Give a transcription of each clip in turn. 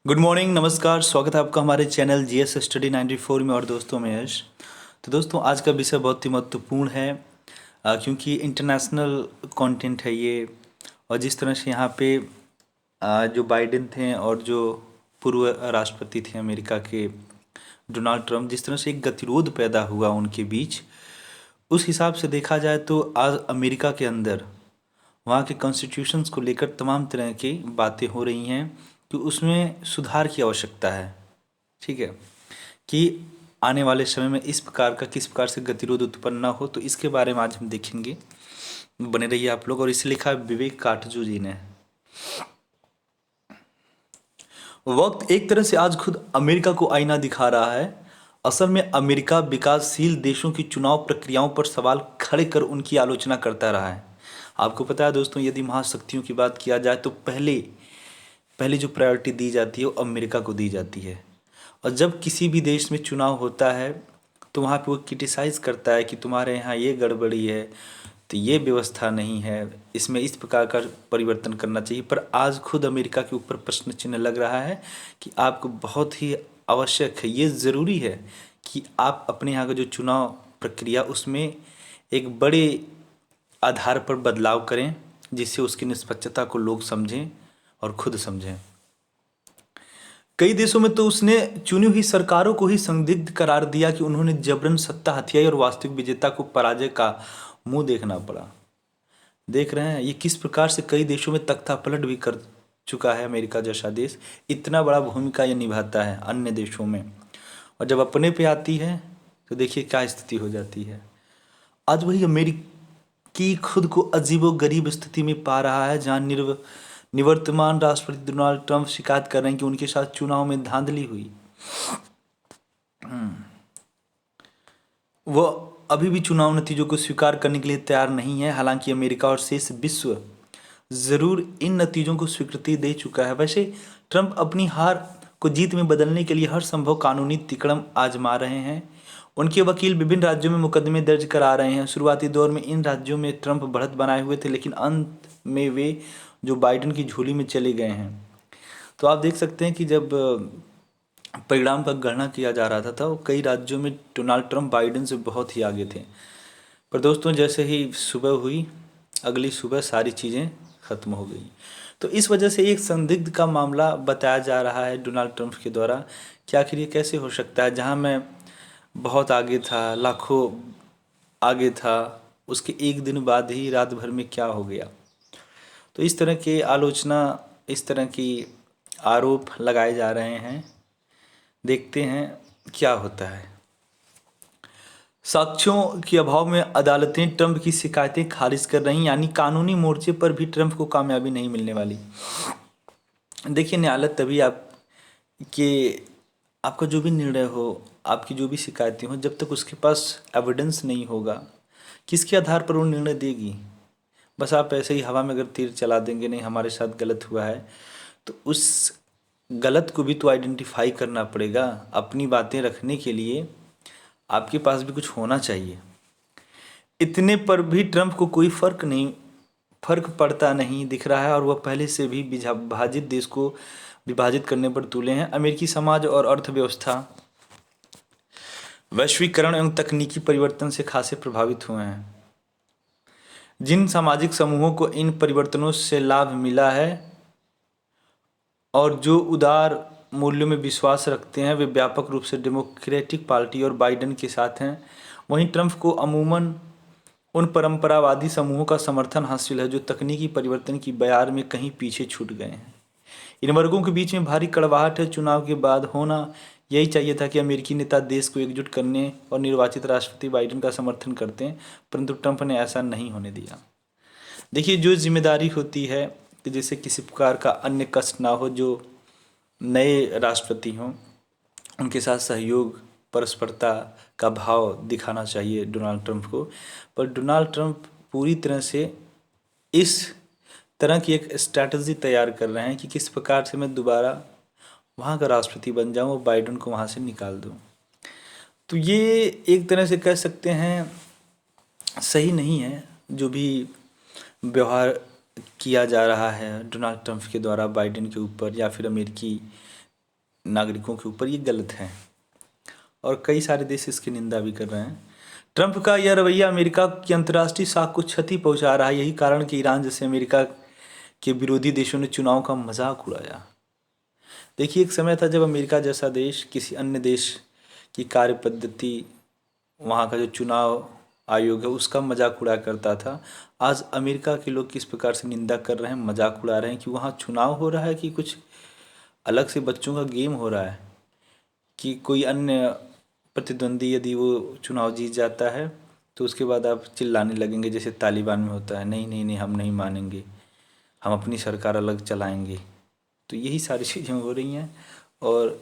Good morning, नमस्कार। स्वागत है आपका हमारे चैनल जीएस स्टडी 94 में और दोस्तों में यश। तो दोस्तों आज का विषय बहुत ही महत्वपूर्ण है क्योंकि इंटरनेशनल कंटेंट है ये। और जिस तरह से यहाँ पे जो बाइडेन थे और जो पूर्व राष्ट्रपति थे अमेरिका के डोनाल्ड ट्रंप, जिस तरह से एक गतिरोध पैदा हुआ उनके बीच, उस हिसाब से देखा जाए तो आज अमेरिका के अंदर वहाँ के कॉन्स्टिट्यूशंस को लेकर तमाम तरह की बातें हो रही हैं कि उसमें सुधार की आवश्यकता है। ठीक है कि आने वाले समय में इस प्रकार का किस प्रकार से गतिरोध उत्पन्न ना हो, तो इसके बारे में आज हम देखेंगे। बने रहिए आप लोग। और इसे लिखा है विवेक काटजू जी ने। वक्त एक तरह से आज खुद अमेरिका को आईना दिखा रहा है। असल में अमेरिका विकासशील देशों की चुनाव प्रक्रियाओं पर सवाल खड़े कर उनकी आलोचना करता रहा है। आपको पता है दोस्तों, यदि महाशक्तियों की बात किया जाए तो पहले पहले जो प्रायोरिटी दी जाती है वो अमेरिका को दी जाती है। और जब किसी भी देश में चुनाव होता है तो वहाँ पे वो क्रिटिसाइज करता है कि तुम्हारे यहाँ ये गड़बड़ी है, तो ये व्यवस्था नहीं है, इसमें इस प्रकार का परिवर्तन करना चाहिए। पर आज खुद अमेरिका के ऊपर प्रश्न चिन्ह लग रहा है कि आपको बहुत ही आवश्यक है, ये ज़रूरी है कि आप अपने यहाँ का जो चुनाव प्रक्रिया उसमें एक बड़े आधार पर बदलाव करें, जिससे उसकी निष्पक्षता को लोग समझें और खुद समझें। कई देशों में तो उसने चुनी हुई सरकारों को ही संदिग्ध करार दिया कि उन्होंने जबरन सत्ता हथियाई और वास्तविक विजेता को पराजय का मुंह देखना पड़ा। देख रहे हैं ये किस प्रकार से कई देशों में तख्ता पलट भी कर चुका है। अमेरिका जैसा देश इतना बड़ा भूमिका ये निभाता है अन्य देशों में, और जब अपने पे आती है तो देखिए क्या स्थिति हो जाती है। आज वही अमेरिकी खुद को अजीबो गरीब स्थिति में पा रहा है, जहाँ निवर्तमान राष्ट्रपति डोनाल्ड ट्रंप शिकायत कर रहे हैं कि उनके साथ चुनाव में धांधली हुई। वह अभी भी चुनाव नतीजों को स्वीकार करने के लिए तैयार नहीं है। हालांकि अमेरिका और शेष विश्व जरूर इन नतीजों को स्वीकृति दे चुका है। वैसे ट्रंप अपनी हार को जीत में बदलने के लिए हर संभव कानूनी तिकड़म आजमा रहे हैं। उनके वकील विभिन्न राज्यों में मुकदमे दर्ज करा रहे हैं। शुरुआती दौर में इन राज्यों में ट्रंप बढ़त बनाए हुए थे, लेकिन अंत में वे जो बाइडेन की झोली में चले गए हैं। तो आप देख सकते हैं कि जब परिणाम का गणना किया जा रहा था तो कई राज्यों में डोनाल्ड ट्रंप बाइडेन से बहुत ही आगे थे। पर दोस्तों जैसे ही सुबह हुई, अगली सुबह सारी चीज़ें ख़त्म हो गई। तो इस वजह से एक संदिग्ध का मामला बताया जा रहा है डोनाल्ड ट्रंप के द्वारा कि आखिर ये कैसे हो सकता है, जहां मैं बहुत आगे था, लाखों आगे था, उसके एक दिन बाद ही रात भर में क्या हो गया। तो इस तरह की आलोचना, इस तरह की आरोप लगाए जा रहे हैं। देखते हैं क्या होता है। साक्ष्यों के अभाव में अदालतें ट्रंप की शिकायतें खारिज कर रही, यानी कानूनी मोर्चे पर भी ट्रंप को कामयाबी नहीं मिलने वाली। देखिए न्यायालय तभी आपका जो भी निर्णय हो, आपकी जो भी शिकायतें हो, जब तक उसके पास एविडेंस नहीं होगा, किसके आधार पर वो निर्णय देगी। बस आप ऐसे ही हवा में अगर तीर चला देंगे, नहीं हमारे साथ गलत हुआ है, तो उस गलत को भी तो आइडेंटिफाई करना पड़ेगा। अपनी बातें रखने के लिए आपके पास भी कुछ होना चाहिए। इतने पर भी ट्रंप को कोई फर्क पड़ता नहीं दिख रहा है, और वह पहले से भी विभाजित देश को विभाजित करने पर तुले हैं। अमेरिकी समाज और अर्थव्यवस्था वैश्वीकरण एवं तकनीकी परिवर्तन से खासे प्रभावित हुए हैं। जिन सामाजिक समूहों को इन परिवर्तनों से लाभ मिला है और जो उदार मूल्यों में विश्वास रखते हैं, वे व्यापक रूप से डेमोक्रेटिक पार्टी और बाइडेन के साथ हैं। वहीं ट्रंप को अमूमन उन परंपरावादी समूहों का समर्थन हासिल है जो तकनीकी परिवर्तन की बयार में कहीं पीछे छूट गए हैं। इन वर्गों के बीच में भारी कड़वाहट है। चुनाव के बाद होना यही चाहिए था कि अमेरिकी नेता देश को एकजुट करने और निर्वाचित राष्ट्रपति बाइडेन का समर्थन करते हैं, परंतु ट्रंप ने ऐसा नहीं होने दिया। देखिए जो जिम्मेदारी होती है कि जैसे किसी प्रकार का अन्य कष्ट ना हो, जो नए राष्ट्रपति हों उनके साथ सहयोग, परस्परता का भाव दिखाना चाहिए डोनाल्ड ट्रंप को। पर डोनाल्ड ट्रंप पूरी तरह से इस तरह की एक स्ट्रैटेजी तैयार कर रहे हैं कि किस प्रकार से मैं दोबारा वहाँ का राष्ट्रपति बन जाऊँ और बाइडेन को वहाँ से निकाल दूँ। तो ये एक तरह से कह सकते हैं सही नहीं है जो भी व्यवहार किया जा रहा है डोनाल्ड ट्रंप के द्वारा बाइडेन के ऊपर या फिर अमेरिकी नागरिकों के ऊपर, ये गलत है और कई सारे देश इसकी निंदा भी कर रहे हैं। ट्रंप का यह रवैया अमेरिका की अंतर्राष्ट्रीय साख को क्षति पहुंचा रहा है। यही कारण कि ईरान जैसे अमेरिका के विरोधी देशों ने चुनाव का मजाक उड़ाया। देखिए, एक समय था जब अमेरिका जैसा देश किसी अन्य देश की कार्य पद्धति, वहाँ का जो चुनाव आयोग है उसका मजाक उड़ाया करता था। आज अमेरिका के लोग किस प्रकार से निंदा कर रहे हैं, मजाक उड़ा रहे हैं कि वहाँ चुनाव हो रहा है कि कुछ अलग से बच्चों का गेम हो रहा है, कि कोई अन्य प्रतिद्वंदी यदि वो चुनाव जीत जाता है तो उसके बाद आप चिल्लाने लगेंगे जैसे तालिबान में होता है, नहीं नहीं नहीं हम नहीं मानेंगे, हम अपनी सरकार अलग चलाएंगे। तो यही सारी चीज़ें हो रही हैं और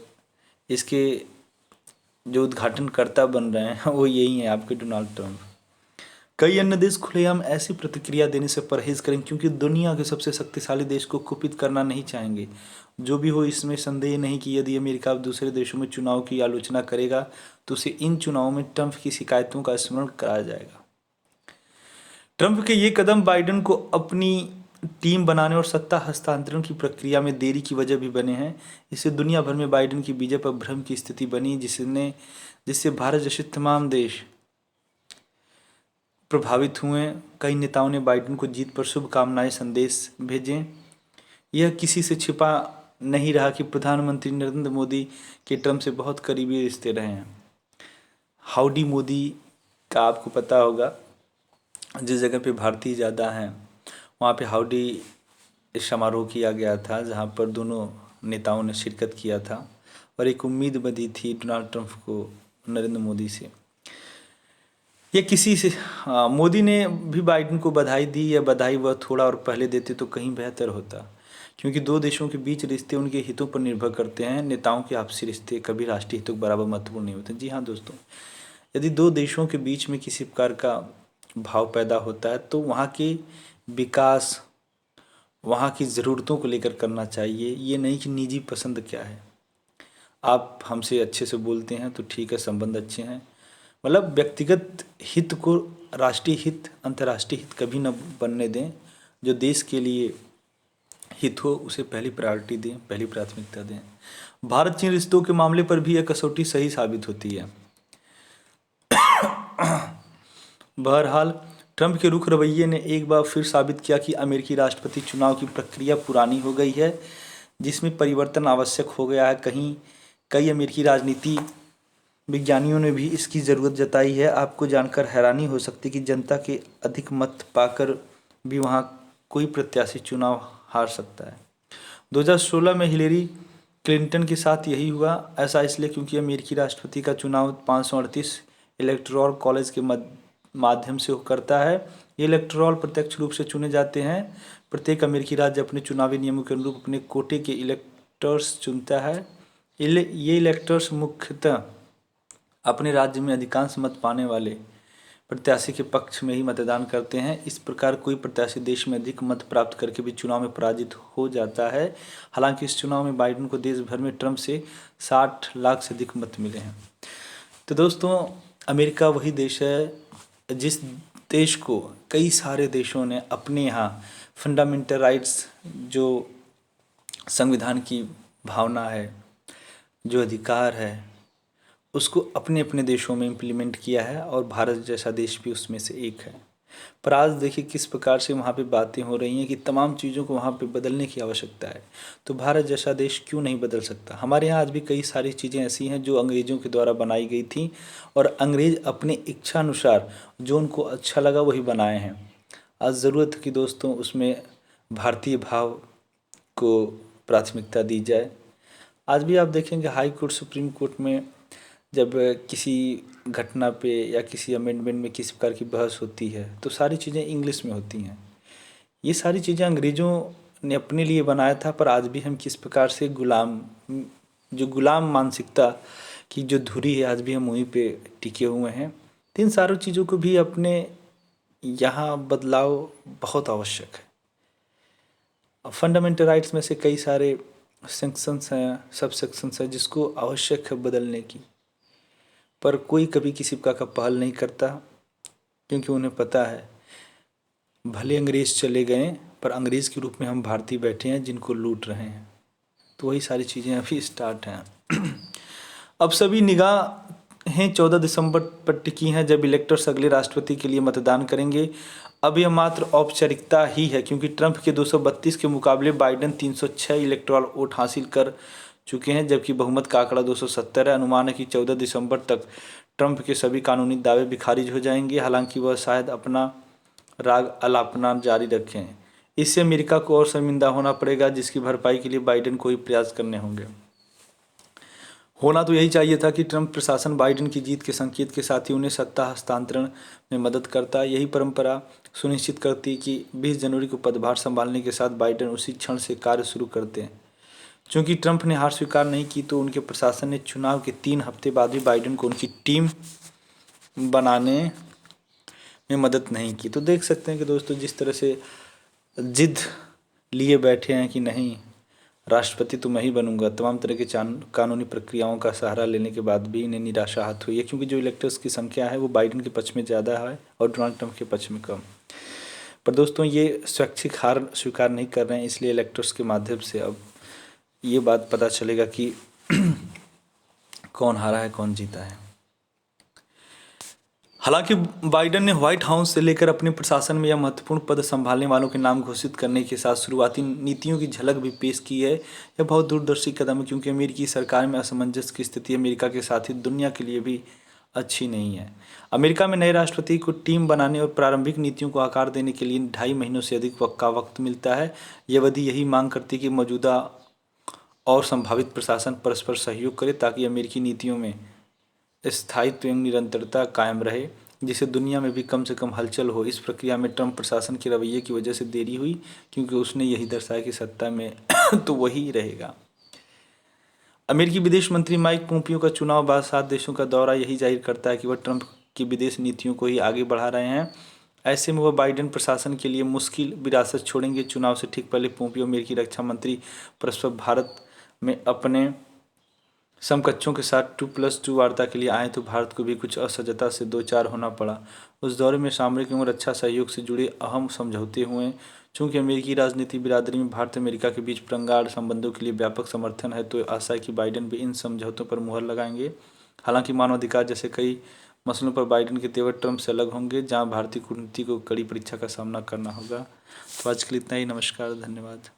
इसके जो उद्घाटनकर्ता बन रहे हैं वो यही है, आपके डोनाल्ड ट्रंप। कई अन्य देश खुलेआम ऐसी प्रतिक्रिया देने से परहेज करें क्योंकि दुनिया के सबसे शक्तिशाली देश को कुपित करना नहीं चाहेंगे। जो भी हो, इसमें संदेह नहीं कि यदि अमेरिका अब दूसरे देशों में चुनाव की आलोचना करेगा तो उसे इन चुनावों में ट्रंप की शिकायतों का स्मरण कराया जाएगा। ट्रंप के ये कदम बाइडेन को अपनी टीम बनाने और सत्ता हस्तांतरण की प्रक्रिया में देरी की वजह भी बने हैं। इससे दुनिया भर में बाइडेन की विजय पर भ्रम की स्थिति बनी, जिससे भारत जैसे तमाम देश प्रभावित हुए। कई नेताओं ने बाइडेन को जीत पर शुभकामनाएं संदेश भेजे। यह किसी से छिपा नहीं रहा कि प्रधानमंत्री नरेंद्र मोदी के ट्रंप से बहुत करीबी रिश्ते रहे हैं। हाउडी मोदी का आपको पता होगा, जिस जगह पे भारतीय ज़्यादा हैं वहाँ पे हाउडी समारोह किया गया था, जहाँ पर दोनों नेताओं ने शिरकत किया था और एक उम्मीद बंधी थी डोनाल्ड ट्रंप को नरेंद्र मोदी से। ये किसी से मोदी ने भी बाइडेन को बधाई दी, या बधाई वह थोड़ा और पहले देते तो कहीं बेहतर होता, क्योंकि दो देशों के बीच रिश्ते उनके हितों पर निर्भर करते हैं। नेताओं के आपसी रिश्ते कभी राष्ट्रीय हितों के बराबर महत्वपूर्ण नहीं होते। जी हाँ दोस्तों, यदि दो देशों के बीच में किसी प्रकार का भाव पैदा होता है तो वहाँ के विकास, वहाँ की ज़रूरतों को लेकर करना चाहिए। ये नहीं कि निजी पसंद क्या है, आप हमसे अच्छे से बोलते हैं तो ठीक है, संबंध अच्छे हैं, मतलब व्यक्तिगत हित को राष्ट्रीय हित, अंतर्राष्ट्रीय हित कभी न बनने दें। जो देश के लिए हित हो उसे पहली प्रायोरिटी दें, पहली प्राथमिकता दें। भारत चीन रिश्तों के मामले पर भी यह कसौटी सही साबित होती है। बहरहाल, ट्रंप के रुख रवैये ने एक बार फिर साबित किया कि अमेरिकी राष्ट्रपति चुनाव की प्रक्रिया पुरानी हो गई है, जिसमें परिवर्तन आवश्यक हो गया है। कई अमेरिकी राजनीति विज्ञानियों ने भी इसकी ज़रूरत जताई है। आपको जानकर हैरानी हो सकती है कि जनता के अधिक मत पाकर भी वहाँ कोई प्रत्याशी चुनाव हार सकता है। 2016 में हिलेरी क्लिंटन के साथ यही हुआ। ऐसा इसलिए क्योंकि अमेरिकी राष्ट्रपति का चुनाव 538 इलेक्टोरल कॉलेज के माध्यम से करता है। ये इलेक्टोरल प्रत्यक्ष रूप से चुने जाते हैं। प्रत्येक अमेरिकी राज्य अपने चुनावी नियमों के अनुरूप अपने कोटे के इलेक्टर्स चुनता है। ये इलेक्टर्स मुख्यतः अपने राज्य में अधिकांश मत पाने वाले प्रत्याशी के पक्ष में ही मतदान करते हैं। इस प्रकार कोई प्रत्याशी देश में अधिक मत प्राप्त करके भी चुनाव में पराजित हो जाता है। हालांकि इस चुनाव में बाइडेन को देश भर में ट्रंप से 60 लाख से अधिक मत मिले हैं। तो दोस्तों, अमेरिका वही देश है जिस देश को कई सारे देशों ने अपने यहाँ फंडामेंटल राइट्स, जो संविधान की भावना है, जो अधिकार है, उसको अपने अपने देशों में इम्प्लीमेंट किया है और भारत जैसा देश भी उसमें से एक है। पर आज देखिए किस प्रकार से वहाँ पे बातें हो रही हैं कि तमाम चीज़ों को वहाँ पे बदलने की आवश्यकता है। तो भारत जैसा देश क्यों नहीं बदल सकता? हमारे यहाँ आज भी कई सारी चीज़ें ऐसी हैं जो अंग्रेज़ों के द्वारा बनाई गई थी और अंग्रेज़ अपने इच्छा अनुसार जो उनको अच्छा लगा वही बनाए हैं। आज ज़रूरत है कि दोस्तों उसमें भारतीय भाव को प्राथमिकता दी जाए। आज भी आप देखेंगे हाई कोर्ट, सुप्रीम कोर्ट में जब किसी घटना पे या किसी अमेंडमेंट में किसी प्रकार की बहस होती है तो सारी चीज़ें इंग्लिश में होती हैं। ये सारी चीज़ें अंग्रेज़ों ने अपने लिए बनाया था, पर आज भी हम किस प्रकार से गुलाम मानसिकता की जो धुरी है आज भी हम वहीं पे टिके हुए हैं। तो इन सारी चीज़ों को भी अपने यहाँ बदलाव बहुत आवश्यक है। फंडामेंटल राइट्स में से कई सारे सेक्शंस हैं, सब सेक्शंस हैं जिसको आवश्यक है बदलने की, पर कोई कभी किसी प्रकार का पहल नहीं करता, क्योंकि उन्हें पता है भले अंग्रेज़ चले गए पर अंग्रेज़ के रूप में हम भारतीय बैठे हैं जिनको लूट रहे हैं। तो वही सारी चीज़ें अभी स्टार्ट हैं। अब सभी निगाहें 14 दिसंबर पर टिकी हैं, जब इलेक्टर्स अगले राष्ट्रपति के लिए मतदान करेंगे। अब यह मात्र औपचारिकता ही है, क्योंकि ट्रंप के 232 के मुकाबले बाइडेन 306 इलेक्टोरल वोट हासिल कर चुके हैं, जबकि बहुमत का आंकड़ा 270 है। अनुमान है कि 14 दिसंबर तक ट्रंप के सभी कानूनी दावे भी खारिज हो जाएंगे। हालांकि वह शायद अपना राग अलापना जारी रखें। इससे अमेरिका को और शर्मिंदा होना पड़ेगा, जिसकी भरपाई के लिए बाइडेन को ही प्रयास करने होंगे। होना तो यही चाहिए था कि ट्रंप प्रशासन बाइडेन की जीत के संकेत के साथ ही उन्हें सत्ता हस्तांतरण में मदद करता। यही परंपरा सुनिश्चित करती कि 20 जनवरी को पदभार संभालने के साथ बाइडेन उसी क्षण से कार्य शुरू करते हैं। चूंकि ट्रंप ने हार स्वीकार नहीं की, तो उनके प्रशासन ने चुनाव के 3 हफ्ते बाद भी बाइडेन को उनकी टीम बनाने में मदद नहीं की। तो देख सकते हैं कि दोस्तों, जिस तरह से जिद लिए बैठे हैं कि नहीं, राष्ट्रपति तो मैं ही बनूंगा, तमाम तरह के कानूनी प्रक्रियाओं का सहारा लेने के बाद भी इन्हें निराशा हाथ हुई है, क्योंकि जो इलेक्टर्स की संख्या है वो बाइडेन के पक्ष में ज़्यादा है और डोनाल्ड ट्रंप के पक्ष में कम। पर दोस्तों, ये स्वैच्छिक हार स्वीकार नहीं कर रहे हैं, इसलिए इलेक्टर्स के माध्यम से अब ये बात पता चलेगा कि कौन हारा है कौन जीता है। हालांकि बाइडेन ने व्हाइट हाउस से लेकर अपने प्रशासन में यह महत्वपूर्ण पद संभालने वालों के नाम घोषित करने के साथ शुरुआती नीतियों की झलक भी पेश की है। यह बहुत दूरदर्शी कदम है, क्योंकि अमेरिकी सरकार में असमंजस की स्थिति अमेरिका के साथ ही दुनिया के लिए भी अच्छी नहीं है। अमेरिका में नए राष्ट्रपति को टीम बनाने और प्रारंभिक नीतियों को आकार देने के लिए 2.5 महीनों से अधिक का वक्त मिलता है। यह अवधि यही मांग करती है कि मौजूदा और संभावित प्रशासन परस्पर सहयोग करे, ताकि अमेरिकी नीतियों में स्थायित्व एवं निरंतरता कायम रहे, जिससे दुनिया में भी कम से कम हलचल हो। इस प्रक्रिया में ट्रंप प्रशासन के रवैये की वजह से देरी हुई, क्योंकि उसने यही दर्शाया कि सत्ता में तो वही रहेगा। अमेरिकी विदेश मंत्री माइक पोम्पियो का चुनाव बाद 7 देशों का दौरा यही जाहिर करता है कि वह ट्रंप की विदेश नीतियों को ही आगे बढ़ा रहे हैं। ऐसे में वह बाइडेन प्रशासन के लिए मुश्किल विरासत छोड़ेंगे। चुनाव से ठीक पहले पोम्पियो अमेरिकी रक्षा मंत्री परस्पर भारत में अपने समकक्षों के साथ 2+2 वार्ता के लिए आए, तो भारत को भी कुछ असहजता से दो चार होना पड़ा। उस दौरे में सामरिक एवं रक्षा सहयोग से जुड़े अहम समझौते हुए। चूंकि अमेरिकी राजनीति बिरादरी में भारत अमेरिका के बीच प्रगाढ़ संबंधों के लिए व्यापक समर्थन है, तो आशा है कि बाइडेन भी इन समझौतों पर मुहर लगाएंगे। हालांकि मानवाधिकार जैसे कई मसलों पर बाइडेन के तेवर ट्रंप से अलग होंगे, जहां भारतीय कूटनीति को कड़ी परीक्षा का सामना करना होगा। तो आज के लिए इतना ही। नमस्कार, धन्यवाद।